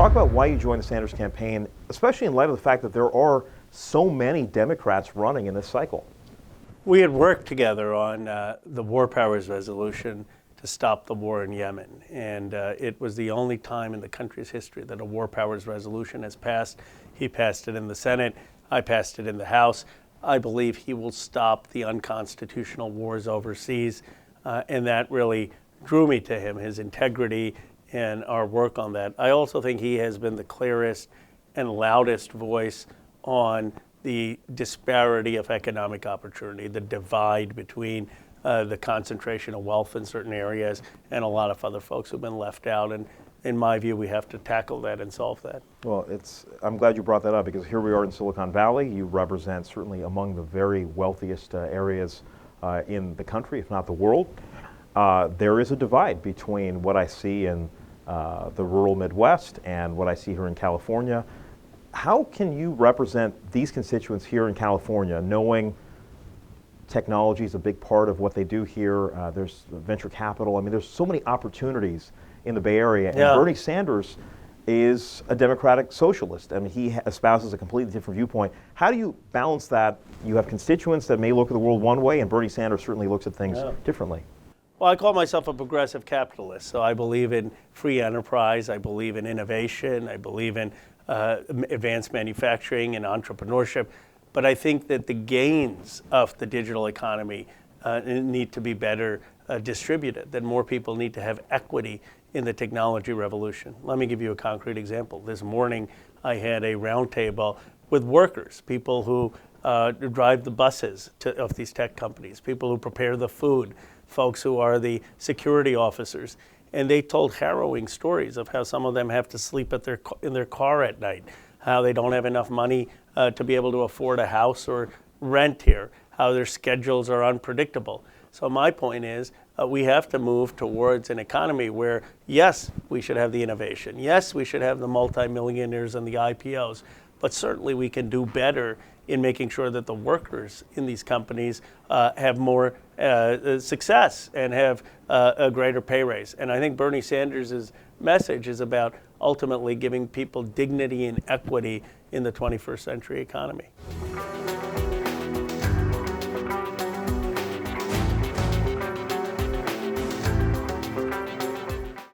Talk about why you joined the Sanders campaign, especially in light of the fact that there are so many Democrats running in this cycle. We had worked together on the War Powers Resolution to stop the war in Yemen. And it was the only time in the country's history that a War Powers Resolution has passed. He passed it in the Senate. I passed it in the House. I believe he will stop the unconstitutional wars overseas. And that really drew me to him, his integrity and our work on that. I also think he has been the clearest and loudest voice on the disparity of economic opportunity, the divide between the concentration of wealth in certain areas and a lot of other folks who've been left out. And in my view, we have to tackle that and solve that. Well, I'm glad you brought that up, because here we are in Silicon Valley. You represent certainly among the very wealthiest areas in the country, if not the world. There is a divide between what I see in the rural Midwest and what I see here in California. How can you represent these constituents here in California, knowing technology is a big part of what they do here? There's venture capital. I mean, there's so many opportunities in the Bay Area. And Bernie Sanders is a Democratic Socialist. I mean, he espouses a completely different viewpoint. How do you balance that? You have constituents that may look at the world one way, and Bernie Sanders certainly looks at things differently. Well, I call myself a progressive capitalist, so I believe in free enterprise, I believe in innovation, I believe in advanced manufacturing and entrepreneurship, but I think that the gains of the digital economy need to be better distributed, that more people need to have equity in the technology revolution. Let me give you a concrete example. This morning, I had a roundtable with workers, people who drive the buses of these tech companies, people who prepare the food, folks who are the security officers, and they told harrowing stories of how some of them have to sleep in their car at night, how they don't have enough money to be able to afford a house or rent here, how their schedules are unpredictable. So my point is, we have to move towards an economy where, yes, we should have the innovation. Yes, we should have the multimillionaires and the IPOs, but certainly we can do better in making sure that the workers in these companies have more success and have a greater pay raise. And I think Bernie Sanders' message is about ultimately giving people dignity and equity in the 21st century economy.